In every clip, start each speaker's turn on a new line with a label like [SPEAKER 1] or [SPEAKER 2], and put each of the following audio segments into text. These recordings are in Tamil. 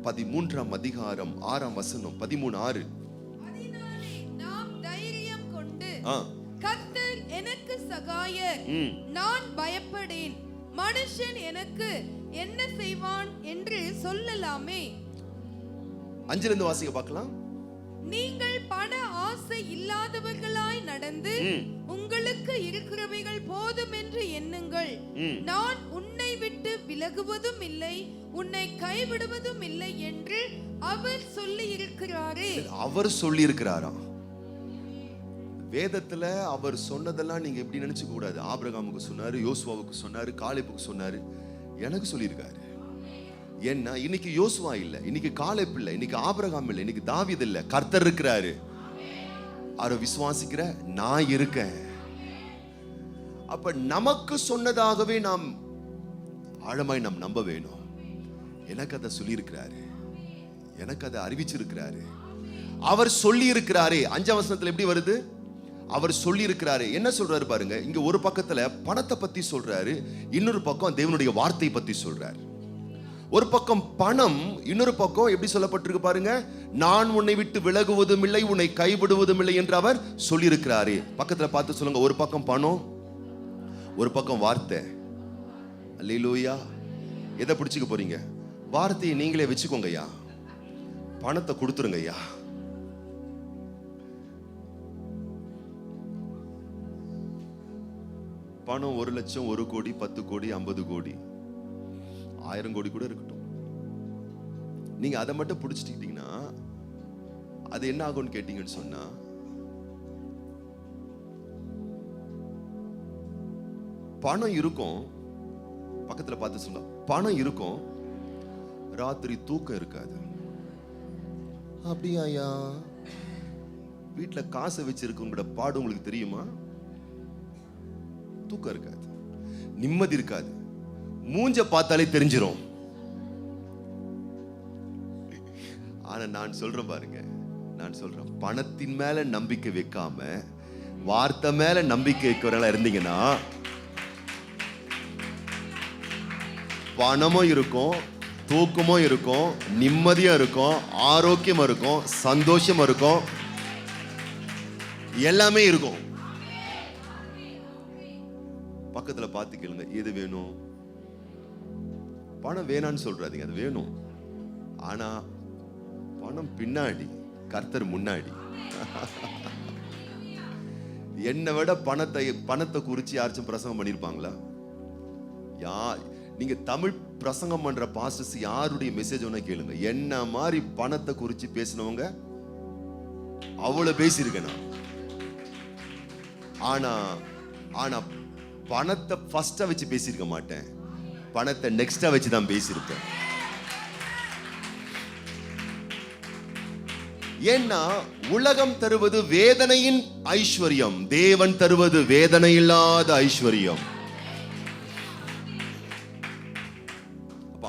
[SPEAKER 1] 13ஆம் அதிகாரம் 6ஆம் வசனம். 13:6.
[SPEAKER 2] அதனாலே நாம் தைரியம் கொண்டு கர்த்தர் எனக்கு சகாயர், நான் பயப்படேன், மனுஷன் எனக்கு என்ன செய்வான் என்று சொல்லலாமே.
[SPEAKER 1] 5லிருந்து வாசிக்க பார்க்கலாம்.
[SPEAKER 2] நீங்கள் பண ஆசை இல்லாதவர்களாய் நடந்து உங்களுக்கு இருக்கிறவைகள் போதும் என்று எண்ணுங்கள். நான் உன்னை விட்டு விலகுவதும் இல்லை, உன்னை கைவிடுவதும் இல்லை என்று அவர் சொல்லி இருக்கிறாரே.
[SPEAKER 1] அவர் சொல்லி இருக்கிறாராம். வேதத்துல அவர் சொன்னதெல்லாம் நீங்க எப்படி நினைச்சுக்க கூடாது. ஆபிரகாமுக்கு சொன்னாரு, யோசுவாவுக்கு சொன்னாரு, காலேபுக்கு சொன்னாரு, எனக்கு சொல்லியிருக்காரு. ஏன்னா இன்னைக்கு யோசுவா இல்ல, இன்னைக்கு காலேப் இல்ல, இன்னைக்கு ஆபிரகாம் இல்ல, இன்னைக்கு தாவீது இல்ல, கர்த்தர் இருக்கிறாரு. அவரை விசுவாசிக்கிற நான் இருக்கேன். அப்ப நமக்கு சொன்னதாகவே நாம் ஆழமாய் நாம் நம்ப வேணும். எனக்கு அதை சொல்லி இருக்கிறாரு, எனக்கு அதை அறிவிச்சிருக்கிறாரு, அவர் சொல்லி இருக்கிறாரே. 5ஆம் வசனத்துல எப்படி வருது? அவர் சொல்லி இருக்கிறாரு. என்ன சொல்றாரு பாருங்க. இங்க ஒரு பக்கத்துல பணத்தை பத்தி சொல்றாரு, இன்னொரு பக்கம் தேவனுடைய வார்த்தை பத்தி சொல்றாரு. ஒரு பக்கம் பணம், இன்னொரு பக்கம் எப்படி சொல்லப்பட்டிருக்கு பாருங்க. நான் உன்னை விட்டு விலகுவதும் இல்லை, உன்னை கைவிடுவதும் இல்லை என்று அவர் சொல்லி இருக்கிறாரு. பக்கத்துல பார்த்து சொல்லுங்க. ஒரு பக்கம் பணம், ஒரு பக்கம் வார்த்தை. அல்லேலூயா. எதை பிடிச்சுக்க போறீங்க? வார்த்தையை நீங்களே வச்சுக்கோங்க ஐயா, பணத்தை கொடுத்துருங்க ஐயா. பணம் 1 லட்சம், 1 கோடி, 10 கோடி, 50 கோடி, 1000 கோடி கூட இருக்கட்டும். நீங்க அதை மட்டும் பிடிச்சிட்டீங்கன்னா அது என்ன ஆகும்னு கேட்டீங்கன்னு சொன்னா, பணம் இருக்கும், பக்கத்துல பார்த்து சொல்ல, பணம் இருக்கும், ராத்திரி தூக்கம் இருக்காது. அப்படியா ஐயா? வீட்டுல காசை வச்சிருக்கவங்களோட பாடு உங்களுக்கு தெரியுமா? தூக்கம் இருக்காது, நிம்மதி இருக்காது, மூஞ்ச பார்த்தாலே தெரிஞ்சிரும். ஆனா நான் சொல்றேன் பாருங்க, நான் சொல்றேன், பணத்தின் மேல நம்பிக்கை வைக்காம வார்த்தை மேல நம்பிக்கை வைக்கிறவங்களா இருந்தீங்கன்னா பணமும் இருக்கும், தூக்கமும் இருக்கும், நிம்மதியும் இருக்கும், ஆரோக்கியமா இருக்கும், சந்தோஷமா இருக்கும், எல்லாமே இருக்கும். பக்கத்துல பார்த்து கேளுங்க, எது வேணும்? பணம் வேணான்னு சொல்றாதீங்க, அது வேணும். ஆனா பணம் பின்னாடி, கர்த்தர் முன்னாடி. என்னை விட பணத்தை குறிச்சு யாராச்சும் பிரசங்கம் பண்ணிருப்பாங்களா? நீங்க தமிழ் பிரசங்கம் பண்ற பாஸ்டர்ஸ் யாருடைய மெசேஜ் வேணா கேளுங்க, என்ன மாதிரி பணத்தை குறிச்சு பேசினவங்க அவ்வளவு பேசியிருக்கேன் நான். ஆனா ஆனா பணத்தை ஃபர்ஸ்டா வச்சு பேசியிருக்க மாட்டேன், பணத்தை நெக்ஸ்டா வச்சு தான் பேசியிருப்பேன். ஏன்னா உலகம் தருவது வேதனையின் ஐஸ்வர்யம், தேவன் தருவது வேதனை இல்லாத ஐஸ்வர்யம்.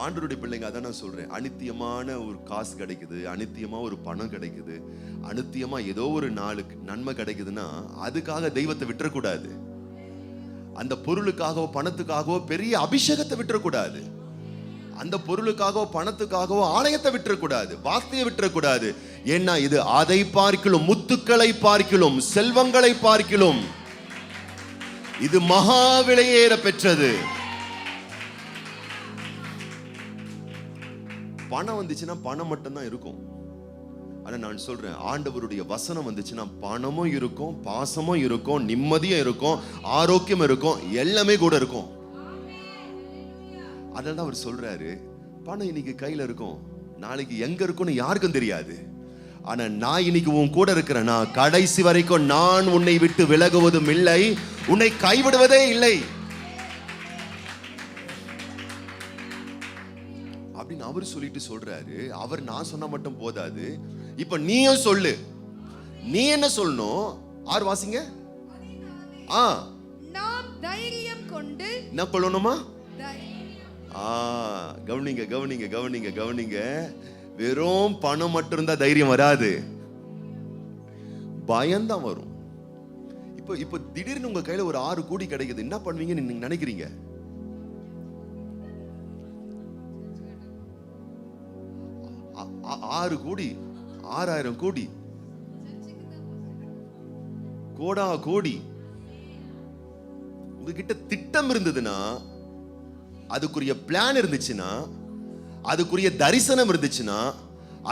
[SPEAKER 1] ஆண்டவருடைய பிள்ளைங்க, அதான் நான் சொல்றேன், அனித்தியமான ஒரு காசு கிடைக்குது, அனித்தியமா ஒரு பணம் கிடைக்குது, அனித்தியமா ஏதோ ஒரு நாளுக்கு நன்மை கிடைக்குதுன்னா அதுக்காக தெய்வத்தை விட்டுறக்கூடாது. அந்த பொருளுக்காகவோ பணத்துக்காகவோ பெரிய அபிஷேகத்தை விட்டுறக்கூடாது. அந்த பொருளுக்காகவோ பணத்துக்காகவோ ஆலயத்தை விட்டுறக்கூடாது, வார்த்தையை விட்டுறக்கூடாது. ஏன்னா இது அதை பார்க்கிலும், முத்துக்களை பார்க்கிலும், செல்வங்களை பார்க்கிலும் இது மகா விலையேற பெற்றது. பணம் வந்துச்சுன்னா பணம் மட்டும்தான் இருக்கும். ஆனா நான் சொல்றேன், ஆண்டவருடைய வசனம் வந்துச்சுன்னா பணமும் இருக்கும், பாசமும் இருக்கும், நிம்மதியும் இருக்கும், ஆரோக்கியம் இருக்கும், எல்லாமே கூட இருக்கும். அதனால அவர் சொல்றாரு, பணம் இன்னைக்கு கையில இருக்கும், நாளைக்கு எங்க இருக்கும்னு யாருக்கும் தெரியாது. ஆனா நான் இன்னைக்கு உன் கூட இருக்கிறேன்னா கடைசி வரைக்கும் நான் உன்னை விட்டு விலகுவதும் இல்லை, உன்னை கைவிடுவதே இல்லை அப்படின்னு அவர் சொல்லிட்டு சொல்றாரு. அவர் நான் சொன்னா மட்டும் போதாது, இப்ப நீயும் சொல்லு. நீ என்ன சொல்லணும்? ஆறு வாசிங்க.
[SPEAKER 2] நாம் தைரியம் கொண்டு
[SPEAKER 1] என்ன கொள்ளணுமா? கவனிங்க கவனிங்க கவனிங்க கவனிங்க. வெறும் பணம் மட்டும் இருந்தா தைரியம் வராது, பயம்தான் வரும். இப்போ திடீர்னு உங்க கையில ஒரு 6 கோடி கிடைக்குது, என்ன பண்ணுவீங்கன்னு நீங்க நினைக்கிறீங்க? 6 கோடி 6000 கோடி கோடா கோடி உங்ககிட்ட திட்டம் இருந்ததுன்னா, அதுக்குரிய பிளான் இருந்துச்சுன்னா, அதுக்குரிய தரிசனம் இருந்துச்சுன்னா,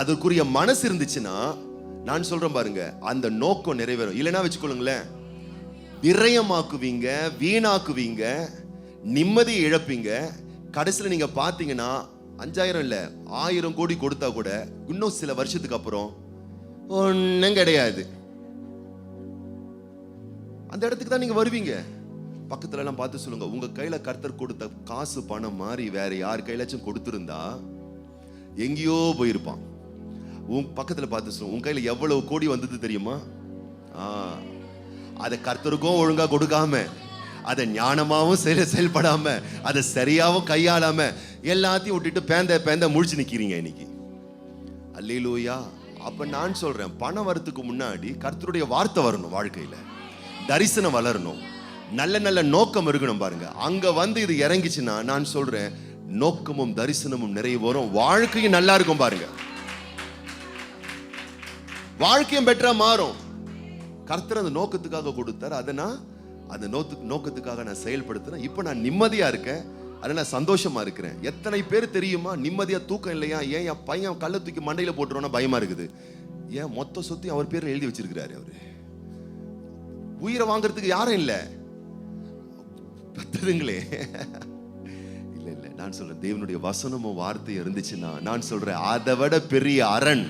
[SPEAKER 1] அதுக்குரிய மனசு இருந்துச்சுன்னா, நான் சொல்றேன் பாருங்க, அந்த நோக்கம் நிறைவேறும். இல்லைன்னா வச்சுக்கொள்ளுங்களேன், விரயமாக்குவீங்க, வீணாக்குவீங்க, நிம்மதியை இழப்பீங்க. கடைசியில் நீங்க பாத்தீங்கன்னா 5000 இல்ல 1000 கோடி கொடுத்தா கூட இன்னும் சில வருஷத்துக்கு அப்புறம் ஒன்னும் கிடையாது. அந்த இடத்துக்கு தான் நீங்க வருவீங்க. பக்கத்துல எல்லாம் பார்த்து சொல்லுங்க, உங்க கையில கர்த்தர் கொடுத்த காசு பணம் மாதிரி வேற யார் கையிலாச்சும் கொடுத்திருந்தா எங்கேயோ போயிருப்பான். உன் பக்கத்துல பார்த்து சொல்லுங்க, உன் கையில எவ்வளவு கோடி வந்தது தெரியுமா? அதை கர்த்தருக்கும் ஒழுங்கா கொடுக்காம, அதை ஞானமாவும் செயல்படாம, அதை சரியாவும் கையாளாம எல்லாத்தையும் விட்டுட்டு பேந்த முழிச்சு நிக்கிறீங்க இன்னைக்கு. அல்லேலூயா. அப்ப நான் சொல்றேன், பணம் வரத்துக்கு முன்னாடி கர்த்தருடைய வார்த்தை வரணும், வாழ்க்கையில தரிசனம் வளரணும், நல்ல நல்ல நோக்கம் இருக்கணும். பாருங்க, அங்க வந்து இது இறங்கிச்சுன்னா நான் சொல்றேன், நோக்கமும் தரிசனமும் நிறைய வரும், வாழ்க்கையும் நல்லா இருக்கும். பாருங்க, வாழ்க்கையும் பெட்டரா மாறும். கர்த்தர் அந்த நோக்கத்துக்காக கொடுத்தார், அதை நான் அந்த நோக்கத்துக்காக நான் செயல்படுத்தினேன். இப்போ நான் நிம்மதியா இருக்கேன், அதை நான் சந்தோஷமா இருக்கிறேன். எத்தனை பேர் தெரியுமா நிம்மதியா தூக்கம் இல்லையா? ஏன் என் பையன் கள்ள தூக்கி மண்டையில போட்டுருவோன்னா பயமா இருக்குது. ஏன் மொத்த சொத்தையும் அவர் பேர்ல எழுதி வச்சிருக்கிறாரு. அவரு உயிரை வாங்குறதுக்கு யாரும் இல்லை, பத்துதுங்களே. இல்ல இல்ல, நான் சொல்றேன், தேவனுடைய வசனமும் வார்த்தை இருந்துச்சுன்னா நான் சொல்றேன், அதை விட பெரிய அரண்.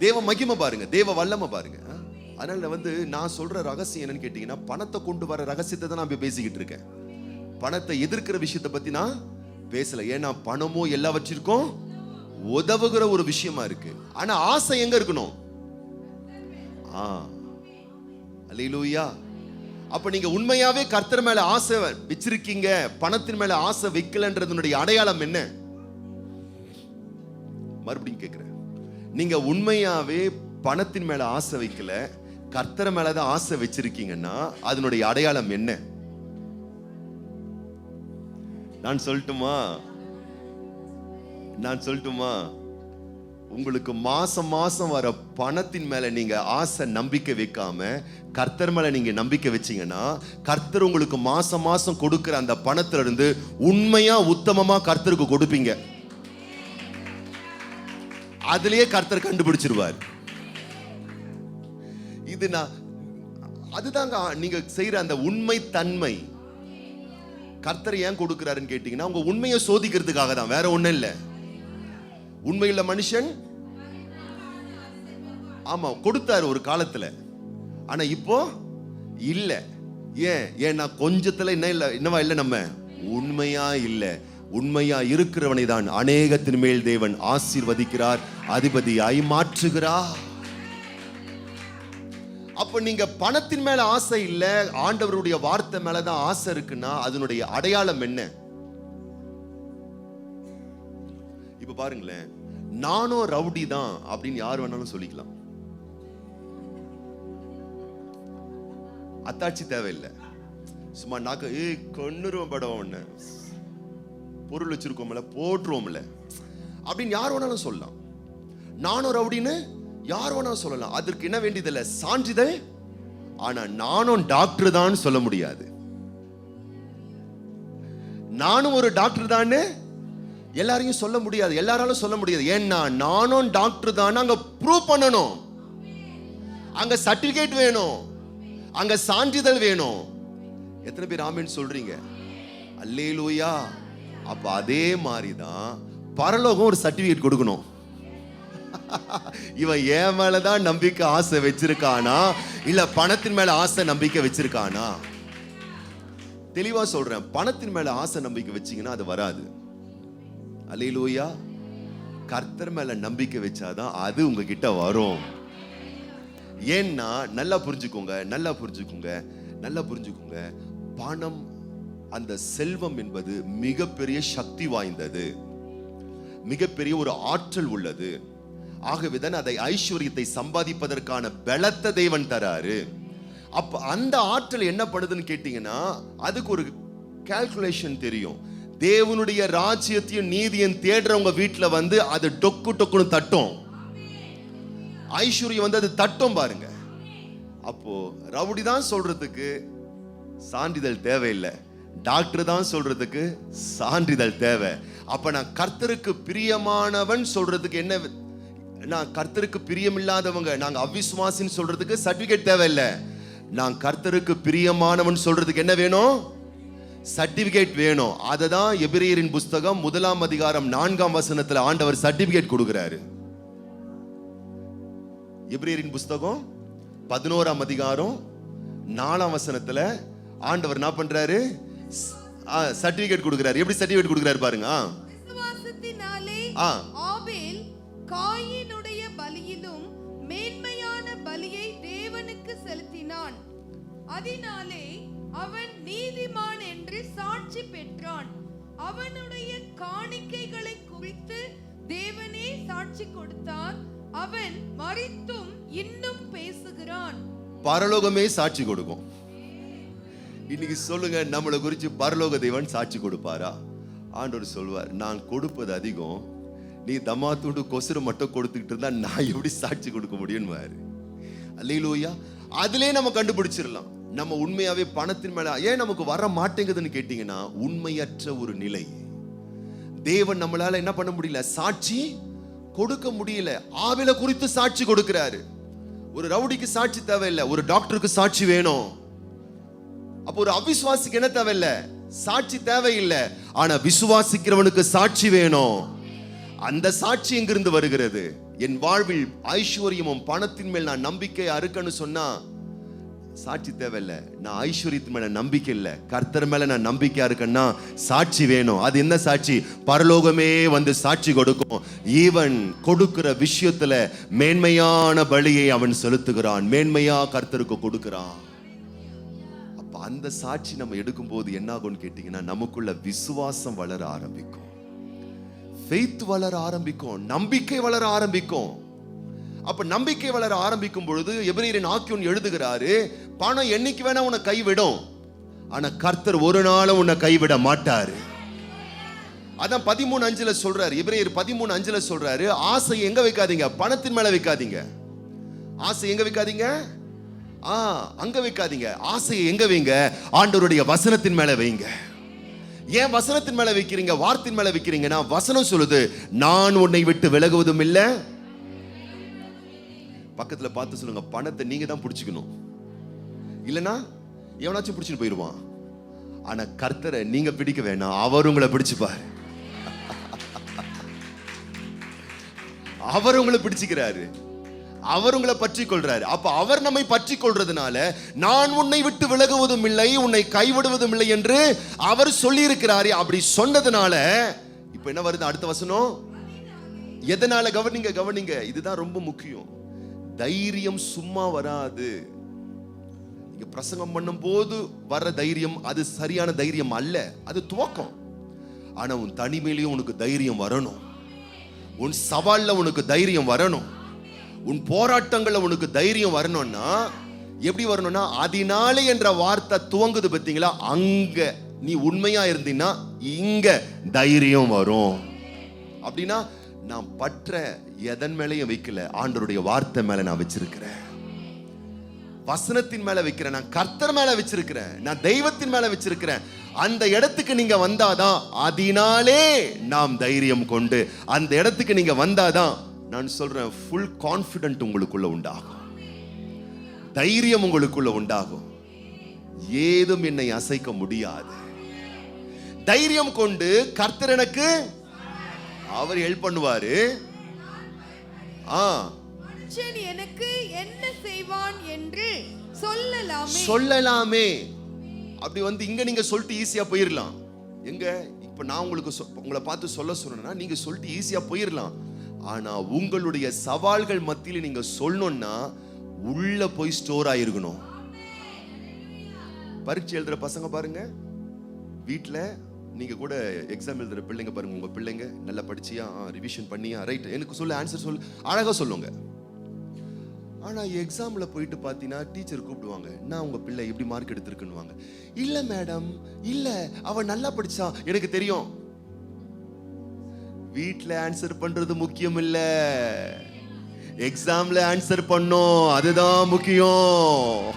[SPEAKER 1] தேவ மகிமை பாருங்க, தேவ வல்லமை பாருங்க. அதனால நான் சொல்ற ரகசியம் என்னன்னு கேட்டீங்கன்னா, பணத்தை கொண்டு வர ரகசியத்தை தான் நான் பேசிக்கிட்டு இருக்கேன். பணத்தை எதிர்க்கிற விஷயத்தை பத்தி நான் பேசல. ஏன்னா பணமோ எல்லாவற்றிற்கும் உதவுகிற ஒரு விஷயமா இருக்கு. ஆனா ஆசை எங்க இருக்கணும்? அல்லேலூயா. அப்ப நீங்க உண்மையாவே கர்த்தர் மேல ஆசை வச்சிருக்கீங்க, பணத்தின் மேல ஆசை வைக்கலன்றதுடைய அடையாளம் என்ன? மறுபடியும் கேட்கிறேன், நீங்க உண்மையாவே பணத்தின் மேல ஆசை வைக்கல, கர்த்தர் மேலதான் ஆசை வச்சிருக்கீங்கன்னா அதனுடைய அடையாளம் என்ன? நான் சொல்லட்டுமா? உங்களுக்கு மாசம் மாசம் வர பணத்தின் மேல நீங்க ஆசை நம்பிக்கை வைக்காம கர்த்தர் மேல நீங்க நம்பிக்கை வச்சீங்கன்னா, கர்த்தர் உங்களுக்கு மாசம் மாசம் கொடுக்கிற அந்த பணத்துல இருந்து உண்மையா உத்தமமா கர்த்தருக்கு கொடுப்பீங்க. அதுலயே கர்த்தர் கண்டுபிடிச்சிருவார். இது அதுதாங்க நீங்க செய்யற அந்த உண்மை தன்மை. கர்த்தர் ஏன் கொடுக்கிறாருன்னு கேட்டீங்கன்னா, உங்க உண்மையை சோதிக்கிறதுக்காக தான், வேற ஒண்ணும் இல்ல. உண்மையுள்ள மனுஷன் ஆமா கொடுத்தாரு ஒரு காலத்துல, ஆனா இப்போ இல்ல. ஏன்னா கொஞ்சத்துல என்னவா இல்ல, நம்ம உண்மையா இல்ல. உண்மையா இருக்கிறவனை தான் அநேகத்தின் மேல் தேவன் ஆசீர்வதிக்கிறார், அதிபதியாய் மாற்றுகிறார். அப்ப நீங்க பணத்தின் மேல ஆசை இல்ல, ஆண்டவருடைய வார்த்தை மேலதான் ஆசை இருக்குன்னா அதனுடைய அடையாளம் என்ன? இப்ப பாருங்களேன், நானும் ரவுடி தான் அப்படின்னு யார் வேணாலும் சொல்லிக்கலாம், அத்தாட்சி தேவையில்லை. சும்மா நாக்க கொன்னுருவம் படம் ஒண்ணு பொருள் வச்சிருக்கோம்ல போட்டுருவோம்ல அப்படின்னு யார் வேணாலும் சொல்லலாம். நானும் ரவுடின்னு யார் வேணாலும் சொல்லலாம். அதற்கு என்ன வேண்டியதில்லை, சான்றிதழ். ஆனா நானும் டாக்டர் தான் சொல்ல முடியாது. நானும் ஒரு டாக்டர் தான் எல்லாரையும் சொல்ல முடியாது, எல்லாராலும் சொல்ல முடியாது. ஏன்னா நானும் டாக்டர் தான் அங்க ப்ரூவ் பண்ணணும், அங்க சர்டிபிகேட் வேணும், அங்க சான்றிதழ் வேணும். எத்தனை பேர் ஆமென் சொல்றீங்க? அல்லேலூயா. அப்ப அதே மாதிரிதான் பரலோகம் ஒரு சர்டிபிகேட் கொடுக்கணும். இவன் என் மேலதான் நம்பிக்கை ஆசை வச்சிருக்கானா இல்ல பணத்தின் மேல ஆசை நம்பிக்கை வச்சிருக்கானா? தெளிவா சொல்றேன், பணத்தின் மேல ஆசை நம்பிக்கை வச்சீங்கன்னா அது வராது. அல்லேலூயா. கர்த்தர் மேல நம்பிக்கை வச்சாதான் அது உங்ககிட்ட வரும். ஏன்னா நல்லா புரிஞ்சுக்கோங்க, பணம், அந்த செல்வம் என்பது மிகப்பெரிய சக்தி வாய்ந்தது, மிகப்பெரிய ஒரு ஆற்றல் உள்ளது. ஆகவேதான் அதை ஐஸ்வர்யத்தை சம்பாதிப்பதற்கான பலத்தை தேவன் தராரு. அப்ப அந்த ஆற்றல் என்ன பண்ணுதுன்னு கேட்டீங்கன்னா, அதுக்கு ஒரு கால்குலேஷன் தெரியும். தேவனுடைய ராஜ்யத்தையும் நீதியும் தேடுறவங்க வீட்டுல வந்து அது டொக்கு டொக்குன்னு தட்டும். ஐஸ்வர்யம் வந்து அது தட்டும் பாருங்க. அப்போ ரவுடி தான் சொல்றதுக்கு சான்றிதழ் தேவையில்லை, டாக்டர் தான் சொல்றதுக்கு சான்றிதழ் தேவை. அப்ப நான் கர்த்தருக்கு பிரியமானவன் சொல்றதுக்கு என்ன, நான் கர்த்தருக்கு பிரியமில்லாதவங்க, நாங்க அவிசுவாசின்னு சொல்றதுக்கு சர்டிபிகேட் தேவையில்லை. நான் கர்த்தருக்கு பிரியமானவன் சொல்றதுக்கு என்ன வேணும்? சர்டிபிகேட் வேணும். அததான் எபிரேயரின் புஸ்தகம் 1 அதிகாரம் 4 ஆண்டவர் சர்டிபிகேட் கொடுக்கிறாரு. எபிரேயரின் புஸ்தகம் 11 அதிகாரம் 4 ஆண்டவர் என்ன பண்றாரு? சர்டிபிகேட் கொடுக்கிறாரு. எப்படி சர்டிபிகேட் கொடுக்கிறாரு பாருங்க.
[SPEAKER 2] விசுவாசத்தினாலே ஆபேல் காயினுடைய பலியிலும் மேன்மையான பலியை தேவனுக்கு செலுத்தினான், அதனாலே அவன் நீதிமான் என்று சாட்சி பெற்றான். அவனுடைய காணிக்கைகளை குறித்து தேவனே சாட்சி கொடுத்தார். அவன் மரித்தும் இன்னும் பேசுகிறான். பரலோகமே சாட்சி கொடுக்கும். இன்னைக்கு சொல்லுங்க, நம்மளை குறித்து பரலோக தேவன் சாட்சி கொடுப்பாரா? ஆண்டவர் சொல்வார், நான் கொடுப்பது அதிகம், நீ தம்மாத்தூண்டு கொசுரை மட்டும் கொடுத்துக்கிட்டு இருந்தா நான் எப்படி சாட்சி கொடுக்க முடியும்? அல்லேலூயா. அதிலே நம்ம கண்டுபிடிச்சிடலாம் நம்ம உண்மையாவே பணத்தின் மேல ஏன் நமக்கு வர மாட்டேங்குதுன்னு கேட்டீங்கன்னா, உண்மையற்ற ஒரு நிலை. தேவன் நம்மளால என்ன பண்ண முடியல? சாட்சி கொடுக்க முடியல. ஆபேலை குறித்து சாட்சி கொடுக்கிறாரு. ஒரு ரவுடிக்கு சாட்சி தேவையில்லை, ஒரு டாக்டருக்கு சாட்சி வேணும். அப்போ ஒரு அவிசுவாசிக்கு என்ன தேவையில்லை? சாட்சி தேவையில்லை. ஆனா விசுவாசிக்கிறவனுக்கு சாட்சி வேணும். அந்த சாட்சி எங்கிருந்து வருகிறது? என் வாழ்வில் ஐஸ்வர்யமும் பணத்தின் மேல் நான் நம்பிக்கை அறுக்கன்னு சொன்னா சாட்சி தேவையில்லை. நான் ஐஸ்வர்யத்தின் மேல நம்பிக்கை இல்லை, கர்த்தர் மேல நான் நம்பிக்கையா இருக்கேன்னா சாட்சி வேணும். அது என்ன சாட்சி? பரலோகமே வந்து சாட்சி கொடுக்கும். ஈவன் கொடுக்கிற விஷயத்துல மேன்மையான பலியை அவன் செலுத்துகிறான், மேன்மையா கர்த்தருக்கு கொடுக்கிறான். அப்ப அந்த சாட்சி நம்ம எடுக்கும் போது என்ன ஆகும்னு கேட்டீங்கன்னா, நமக்குள்ள விசுவாசம் வளர ஆரம்பிக்கும், ஃபெய்த் வளர ஆரம்பிக்கும், நம்பிக்கை வளர ஆரம்பிக்கும். அப்ப நம்பிக்கை வளர ஆரம்பிக்கும் பொழுது எபிரேயரின் ஆக்கியோன் எழுதுகிறாரு, பணம் என்னைக்கு வேணா உன்னை கைவிடும், ஆனா கர்த்தர் ஒரு நாளும் உன்னை கைவிட மாட்டாரு. அதான் 13:5 சொல்றாரு. எபிரேயர் 13:5 சொல்றாரு, ஆசை எங்க வைக்காதீங்க? பணத்தின் மேல வைக்காதீங்க. ஆசை எங்க வைக்காதீங்க? அங்க வைக்காதீங்க. ஆசையை எங்க வைங்க? ஆண்டவருடைய வசனத்தின் மேல வைங்க. ஏன் வசனத்தின் மேல வைக்கிறீங்க? வார்த்தையின் மேல வைக்கிறீங்கன்னா, வசனம் சொல்லுது, நான் உன்னை விட்டு விலகுவதும் இல்லை. பக்கத்துல பார்த்து சொல்லுங்க, பணத்தை நீங்க தான் பிடிச்சுக்கணும், இல்லனா எவனாச்சும் பிடிச்சிட்டு போயிடுவான். ஆனா கர்த்தரை நீங்க பிடிக்க வேணாம், அவர் உங்களை பிடிச்சுப்பாரு. அவர் உங்களை பிடிச்சுக்கிறாரு, அவர் உங்களை பற்றி கொள்றாரு. அப்ப அவர் நம்மை பற்றி கொள்றதுனால, நான் உன்னை விட்டு விலகுவதும் இல்லை, உன்னை கைவிடுவதும் இல்லை என்று அவர் சொல்லி இருக்கிறாரு. அப்படி சொன்னதுனால இப்ப என்ன வருது? அடுத்த வசனம் எதனால? கவனிங்க, இதுதான் ரொம்ப முக்கியம். தைரியம் சும்மா வராது. இங்க பிரசங்கம் பண்ணும் போது வர்ற தைரியம் அது சரியான தைரியம் அல்ல, அது துவக்கம். ஆனா உன் தனிமையிலையும் உனக்கு தைரியம் வரணும், உன் சவால்ல உனக்கு தைரியம் வரணும், உன் போராட்டங்கள்ல உனக்கு தைரியம் வரணும்னா எப்படி வரணும்னா, அதனாலே என்ற வார்த்தை துவங்குது பார்த்தீங்களா, அங்க நீ உண்மையா இருந்தீன்னா இங்க தைரியம் வரும். அப்படின்னா நான் பற்ற எதன் மேலையும் வைக்கல, ஆண்டவருடைய வார்த்தை மேல நான் வச்சிருக்கிறேன், வசனத்தின் மேல வைக்கிறேன், நான் கர்த்தர் மேல வச்சிருக்கிறேன், நான் தெய்வத்தின் மேல வச்சிருக்கிறேன். அந்த இடத்துக்கு நீங்க வந்தாதான், அதனாலே நாம் தைரியம் கொண்டு அந்த இடத்துக்கு நீங்க வந்தாதான், நான் சொல்றேன், ஃபுல் கான்ஃபிடென்ட் உங்களுக்குள்ள உண்டாகும், தைரியம் உங்களுக்குள்ள உண்டாகும். ஏதும் என்னை அசைக்க முடியாது. தைரியம் கொண்டு கர்த்தர் எனக்கு அவர் ஹெல்ப் பண்ணுவாரு. மனுஷன் எனக்கு என்ன செய்வான் என்று
[SPEAKER 1] சொல்லலாமே. அப்படி வந்து இங்க நீங்க சொல்லிட்டு ஈஸியா போயிடலாம். எங்க இப்ப நான் உங்களை பார்த்து சொல்ல சொன்னா நீங்க சொல்லிட்டு ஈஸியா போயிடலாம். ஆனா உங்களுடைய சவால்கள் மத்தியில நீங்க சொல்லணும்னா உள்ள போய் ஸ்டோர் ஆயிருக்கணும். பரீட்சை எழுதுற பசங்க பாருங்க, வீட்டுல நீங்க கூட எக்ஸாம் எழுதுற பிள்ளைங்க பாருங்க, உங்க பிள்ளைங்க நல்லா படிச்சியா, ரிவிஷன் பண்ணியா, ரைட், எனக்கு சொல்ல ஆன்சர் சொல்லு, அழகா சொல்லுங்க. ஆனா எக்ஸாம்ல போயிட்டு பாத்தீங்கன்னா டீச்சர் கூப்பிடுவாங்க, நான் உங்க பிள்ளை எப்படி மார்க் எடுத்திருக்குன்னு. இல்ல மேடம், இல்ல அவ நல்லா படிச்சா, எனக்கு தெரியும். வீட்ல ஆன்சர் பண்றது முக்கியம் இல்ல, எக்ஸாம்ல ஆன்சர் பண்ணும், அதுதான் முக்கியம்.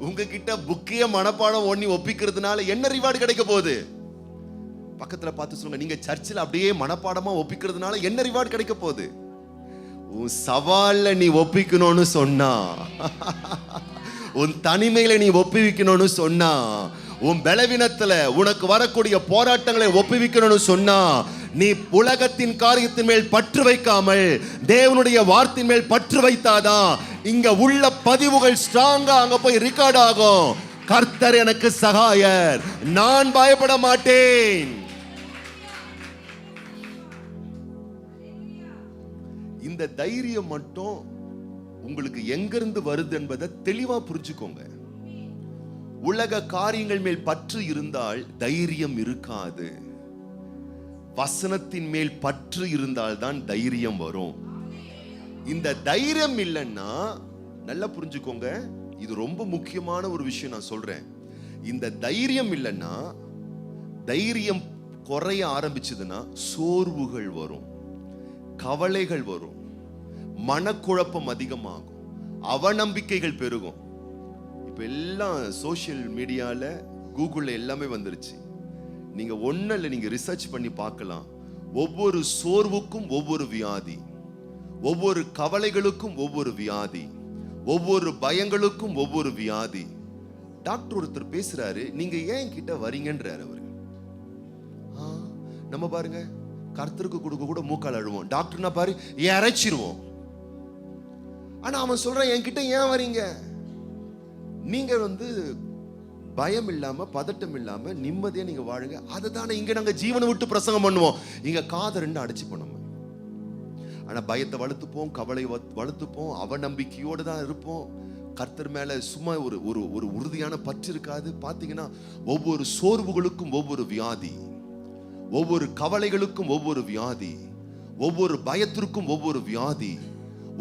[SPEAKER 1] உங்ககிட்ட புக்கைய மனப்பாடம் ஒண்ணி ஒப்பிக்கிறதுனால என்ன ரிவார்டு கிடைக்க போகுது? பக்கத்துல பார்த்து சொல்லுங்க, நீங்க சர்ச்சில் அப்படியே மனப்பாடமா ஒப்பிக்கிறதுனால என்ன ரிவார்டு கிடைக்க போகுது? உன் சவால்ல நீ ஒப்பிக்கணும்னு சொன்னா, உன் தனிமையில நீ ஒப்புவிக்கணும்னு சொன்னா, உன் பலவீனத்துல உனக்கு வரக்கூடிய போராட்டங்களை ஒப்புவிக்கணும்னு சொன்னா, நீ உலகத்தின் காரியத்தின் மேல் பற்று வைக்காமல் தேவனுடைய வார்த்தையின் மேல் பற்று வைத்தாதான் இங்க உள்ள பதிவுகள் ஸ்ட்ராங்கா அங்க போய் ரெக்கார்ட் ஆகும். கர்த்தர் எனக்கு சகாயர், நான் பயப்பட மாட்டேன். இந்த தைரியம் மட்டும் உங்களுக்கு எங்கிருந்து வருது என்பதை தெளிவா புரிஞ்சுக்கோங்க. உலக காரியங்கள் மேல் பற்று இருந்தால் தைரியம் இருக்காது. வசனத்தின் மேல் பற்று இருந்தால் தான் தைரியம் வரும். இந்த தைரியம் இல்லைன்னா, நல்லா புரிஞ்சுக்கோங்க, இது ரொம்ப முக்கியமான ஒரு விஷயம் நான் சொல்றேன். இந்த தைரியம் இல்லைன்னா, தைரியம் குறைய ஆரம்பிச்சதுன்னா சோர்வுகள் வரும், கவலைகள் வரும், மனக்குழப்பம் அதிகமாகும், அவநம்பிக்கைகள் பெருகும். இப்ப எல்லாம் சோசியல் மீடியால, கூகுள்ல எல்லாமே வந்துருச்சு. நீங்க ஒண்ணு நீங்க ரிசர்ச் பண்ணி பார்க்கலாம். ஒவ்வொரு சோர்வுக்கும் ஒவ்வொரு வியாதி, ஒவ்வொரு கவலைகளுக்கும் ஒவ்வொரு வியாதி, ஒவ்வொரு பயங்களுக்கும் ஒவ்வொரு வியாதி. டாக்டர் ஒருத்தர் பேசுறாரு, நீங்க ஏன் கிட்ட வரீங்கன்றாரு அவரு. நம்ம பாருங்க, கர்த்தருக்கு கொடுக்க கூட மூக்கால் அழுவோம், டாக்டர்னா பாரு இறைச்சிருவோம். ஆனா அவன் சொல்றான், என்கிட்ட ஏன் வரீங்க? நீங்க பயம் இல்லாம பதட்டம் இல்லாம நிம்மதியா நீங்க வாழுங்க. அதுதானே இங்க நாங்க ஜீவனை விட்டு பிரசங்கம் பண்ணுவோம். இங்க காதை ரெண்டு அடைச்சு பண்ணுவோம். ஆனா பயத்தை வளர்த்துப்போம், கவலை வளர்த்துப்போம், அவநம்பிக்கையோடு தான் இருப்போம். கர்த்தர் மேல சும்மா ஒரு உறுதியான பற்று இருக்காது. பாத்தீங்கன்னா ஒவ்வொரு சோர்வுகளுக்கும் ஒவ்வொரு வியாதி, ஒவ்வொரு கவலைகளுக்கும் ஒவ்வொரு வியாதி, ஒவ்வொரு பயத்திற்கும் ஒவ்வொரு வியாதி,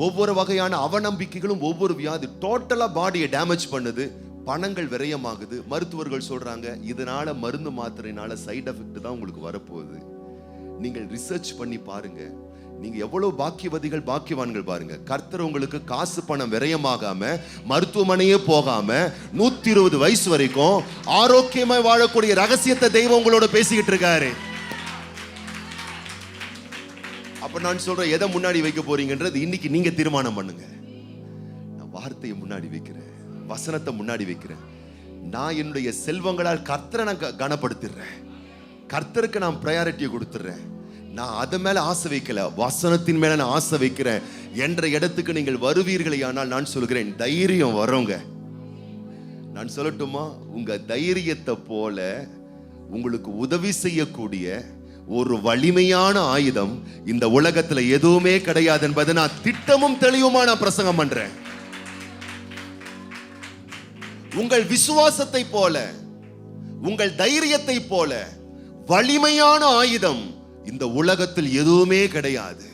[SPEAKER 1] ஒவ்வொரு வகையான அவநம்பிக்கைகளும் ஒவ்வொரு வியாதி. டோட்டலா பாடியை டேமேஜ் பண்ணுது, பணங்கள் விரயமாகுது. மருத்துவர்கள் சொல்றாங்க, இதனால மருந்து மாத்திரையினால சைடு எஃபெக்ட் தான் உங்களுக்கு வரப்போகுது. நீங்கள் ரிசர்ச் பண்ணி பாருங்க, நீங்க எவ்வளவு பாக்கியவதிகள் பாக்கியவான்கள் பாருங்க. கர்த்தர் உங்களுக்கு காசு பணம் விரயமாகாம, மருத்துவமனையே போகாம 120 வயசு வரைக்கும் ஆரோக்கியமாய் வாழக்கூடிய ரகசியத்தை தெய்வம் உங்களோட பேசிக்கிட்டு இருக்காரு. அப்ப நான் சொல்றேன், எதை முன்னாடி வைக்க போறீங்கன்றது இன்னைக்கு நீங்க தீர்மானம் பண்ணுங்க. நான் வார்த்தையை முன்னாடி வைக்கிறேன், வசனத்தை முன்னாடி வைக்கிறேன். நான் என்னுடைய செல்வங்களால் கர்த்தரை நான் கனப்படுத்திடுறேன், கர்த்தருக்கு நான் ப்ரையாரிட்டியை கொடுத்துடுறேன். நான் அது மேல ஆசை வைக்கல, வசனத்தின் மேல நான் ஆசை வைக்கிறேன் என்ற இடத்துக்கு நீங்கள் வருவீர்களே. ஆனால் நான் சொல்கிறேன், தைரியம் வரோங்க. நான் சொல்லட்டுமா, உங்க தைரியத்தை போல உங்களுக்கு உதவி செய்யக்கூடிய ஒரு வலிமையான ஆயுதம் இந்த உலகத்துல எதுவுமே கிடையாது என்பதை நான் திட்டமும் தெளிவுமா நான் பிரசங்கம் பண்றேன். உங்கள் விசுவாசத்தை போல, உங்கள் தைரியத்தை போல வலிமையான ஆயுதம் இந்த உலகத்தில் எதுவுமே கிடையாது.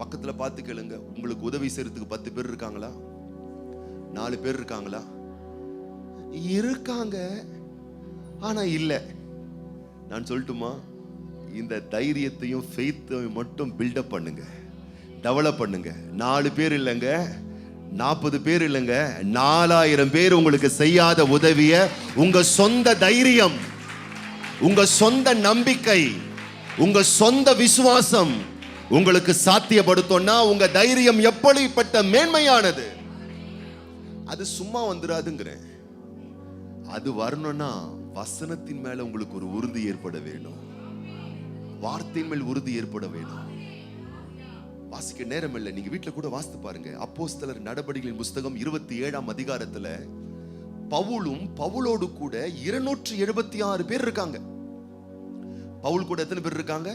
[SPEAKER 1] பக்கத்துல பார்த்து கேளுங்க, உங்களுக்கு உதவி செய்யறதுக்கு 10 பேர் இருக்காங்களா? 4 பேர் இருக்காங்களா? இருக்காங்க, ஆனா இல்ல. நான் சொல்லட்டுமா, இந்த தைரியத்தையும் ஃபெய்த்தையும் மட்டும் பில்டப் பண்ணுங்க, டெவலப் பண்ணுங்க. 4 பேர் இல்லைங்க, 40 பேர் இல்லைங்க, 4000 பேர் உங்களுக்கு செய்யாத உதவிய உங்க சொந்த தைரியம், உங்க சொந்த நம்பிக்கை, உங்க சொந்த விசுவாசம் உங்களுக்கு சாத்தியப்படுத்தோம்னா, உங்க தைரியம் எப்படிப்பட்ட மேன்மையானது. அது சும்மா வந்துடாதுங்கிறேன். அது வரணும்னா வசனத்தின் மேல உங்களுக்கு ஒரு உறுதி ஏற்பட வேணும், வார்த்தையின் மேல் உறுதி ஏற்பட வேணும். வாசிக்க நேரம் இல்லை, நீங்க வீட்டுல கூட வாசித்து பாருங்க. அப்போஸ்தலர் நடபடிகளின் புஸ்தகம் 27ஆம் அதிகாரத்துல பவுலும் பவுலோடு கூட 276 பேர் இருக்காங்க. பவுல் கூட எத்தனை பேர் இருக்காங்க?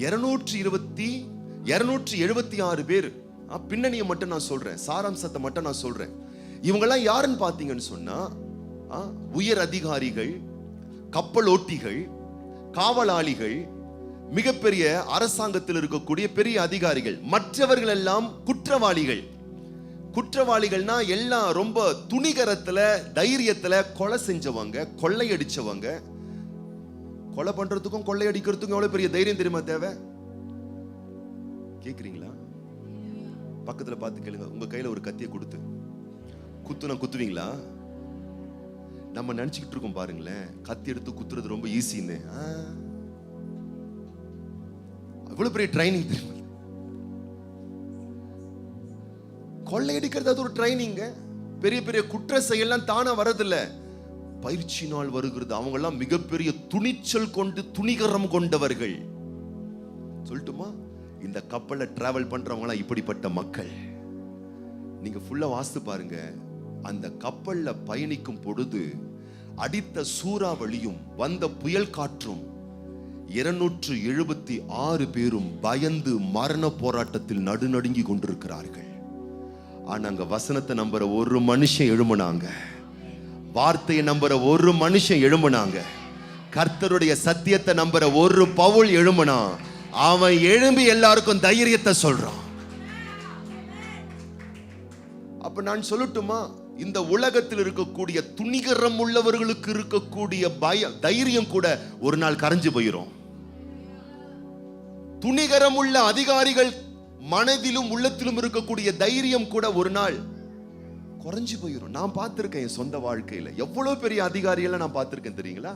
[SPEAKER 1] 276 பேர். பின்னணியை மட்டும் நான் சொல்றேன், சாராம்சத்தை மட்டும் நான் சொல்றேன். இவங்கெல்லாம் யாருன்னு பாத்தீங்கன்னு சொன்னா, உயர் அதிகாரிகள், கப்பல் ஓட்டிகள், காவலாளிகள், மிகப்பெரிய அரசாங்கத்தில் இருக்கக்கூடிய பெரிய அதிகாரிகள், மற்றவர்கள் எல்லாம் குற்றவாளிகள். குற்றவாளிகள்னா எல்லாம் ரொம்ப துணிகரத்துல, தைரியத்துல கொலை செஞ்சவங்க, கொள்ளையடிச்சவங்க. கொலை பண்றதுக்கும் கொள்ளையடிக்கிறதுக்கும் எவ்வளவு பெரிய தைரியம் தெரியுமா தேவை? கேக்குறீங்களா? பக்கத்துல பார்த்து கேளுங்க. உங்க கையில ஒரு கத்தியை கொடுத்து குத்துவீங்களா? நம்ம நினைச்சுக்கிட்டு இருக்கோம் பாருங்களேன், கத்தி எடுத்து குத்துறது ரொம்ப ஈஸின்னு. அவ்வளவு பெரிய ட்ரைனிங் தெரியுமா? கொள்ளையடிக்கிறது அது ஒரு ட்ரைனிங். பெரிய பெரிய குற்ற செயல்லாம் தானா வரதில்ல, பயிற்சினால் வருகிறது. அவங்க எல்லாம் மிகப்பெரிய துணிச்சல் கொண்டு, துணிகரம் கொண்டவர்கள். சொல்லட்டுமா, இந்த கப்பல்ல டிராவல் பண்றவங்க எல்லாம் இப்படிப்பட்ட மக்கள். நீங்க ஃபுல்லா வாசித்து பாருங்க. அந்த கப்பல்ல பயணிக்கும் பொழுது அடித்த சூறாவளியும் வந்த புயல் காற்றும் 276 பேரும் பயந்து மரண போராட்டத்தில் நடுநடுங்கி கொண்டிருக்கிறார்கள். ஆனா அங்க வசனத்தை நம்புற ஒரு மனுஷன் எழும்புனாங்க, வார்த்தையை நம்புற ஒரு மனுஷன் எழும்புனாங்க, கர்த்தருடைய சத்தியத்தை நம்புற ஒரு பவுல் எழும்புனா. அவன் எழும்பி எல்லாருக்கும் தைரியத்தை சொல்றான். அப்ப நான் சொல்லட்டுமா, இந்த உலகத்தில் இருக்கக்கூடிய துணிகரம் உள்ளவர்களுக்கு இருக்கக்கூடிய தைரியம் கூட ஒரு நாள் கரைஞ்சு போயிரும். துணிகரம் உள்ள அதிகாரிகள் மனதிலும் உள்ளத்திலும் இருக்கக்கூடிய தைரியம் கூட ஒரு நாள் குறைஞ்சு போயிடும். நான் பார்த்திருக்கேன் என் சொந்த வாழ்க்கையில எவ்வளவு பெரிய அதிகாரிகளை நான் பார்த்திருக்கேன் தெரியுங்களா?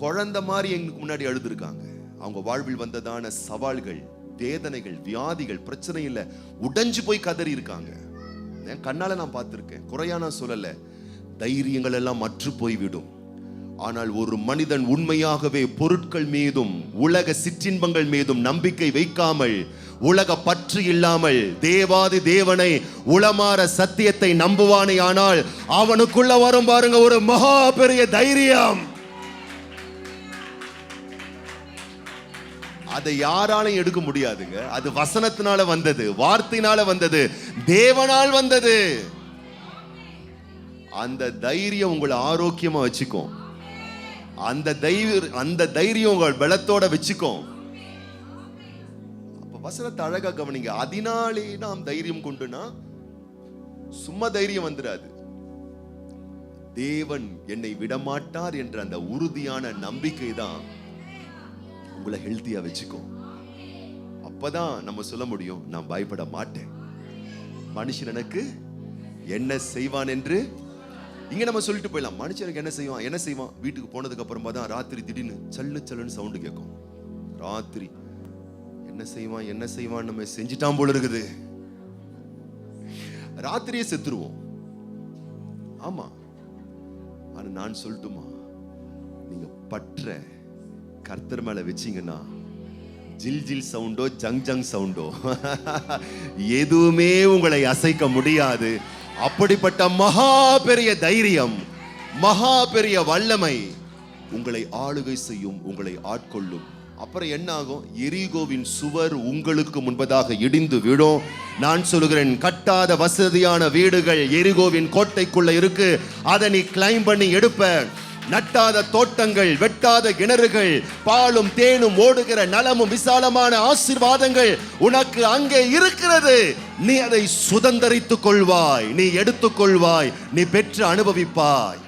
[SPEAKER 1] குழந்தை மாதிரி எங்களுக்கு முன்னாடி அழுதுருக்காங்க. அவங்க வாழ்வில் வந்ததான சவால்கள், வேதனைகள், வியாதிகள், பிரச்சனையில உடைஞ்சு போய் கதறி இருக்காங்க. என் கண்ணால நான் பார்த்திருக்கேன், குறையா நான் சொல்லல. தைரியங்கள் எல்லாம் அற்று போய்விடும். ஆனால் ஒரு மனிதன் உண்மையாகவே பொருட்கள் மீதும் உலக சிற்றின்பங்கள் மீதும் நம்பிக்கை வைக்காமல், உலக பற்று இல்லாமல் தேவாதி தேவனை உளமாற சத்தியத்தை நம்புவானே ஆனால் அவனுக்குள்ள வரும் பாருங்க ஒரு மகா பெரிய தைரியம். அதை யாராலையும் எடுக்க முடியாதுங்க. அது வசனத்தினால வந்தது, வார்த்தையினால வந்தது, தேவனால் வந்தது. அந்த தைரியம் உங்களை ஆரோக்கியமா வச்சுக்கும். அந்த தைரியம் உங்கள் பலத்தோட வச்சுக்கும். அப்ப வசனத்தை அழகா கவனிங்க. அதனாலே நாம் தைரியம் கொண்டுனா சும்மா தைரியம் வந்துடாது. தேவன் என்னை விடமாட்டார் என்ற அந்த உறுதியான நம்பிக்கை தான் உங்களை ஹெல்த்தியா வச்சுக்கும். அப்பதான் நம்ம சொல்ல முடியும், நான் பயப்பட மாட்டேன், மனுஷன் எனக்கு என்ன செய்வான் என்று. இங்க நம்ம சொல்லிட்டு போயிடலாம், மனுஷனுக்கு என்ன செய்வான். வீட்டுக்கு போனதுக்கு அப்புறமா தான் ராத்திரி திடீர்னு சல்லுன்னு சவுண்டு கேட்கும். ராத்திரி என்ன செய்வான் நம்ம செஞ்சுட்டான் போல இருக்குது. ராத்திரியே செத்துருவோம். ஆமா, ஆனா நான் சொல்லட்டுமா, நீங்க பற்ற கர்த்தர் மேல வச்சீங்கன்னா ஜில் ஜில் சவுண்டோ ஜங் சவுண்டோ எதுவுமே உங்களை அசைக்க முடியாது. அப்படிப்பட்ட மகா பெரிய தைரியம், மகா பெரிய வல்லமை உங்களை ஆளுகை செய்யும், உங்களை ஆட்கொள்ளும். அப்புறம் என்ன ஆகும்? எரிகோவின் சுவர் உங்களுக்கு முன்பதாக இடிந்து விடும். நான் சொல்லுகிறேன், கட்டாத வசதியான வீடுகள் எரிகோவின் கோட்டைக்குள்ள இருக்கு. அதை நீ கிளைம் பண்ணி எடுப்ப. நட்டாத தோட்டங்கள், வெட்டாத கிணறுகள், பாலும் தேனும் ஓடுகிற நலமும் விசாலமான ஆசீர்வாதங்கள் உனக்கு அங்கே இருக்கிறது. நீ அதை சுதந்தரித்துக் கொள்வாய், நீ எடுத்துக் கொள்வாய், நீ பெற்று அனுபவிப்பாய்.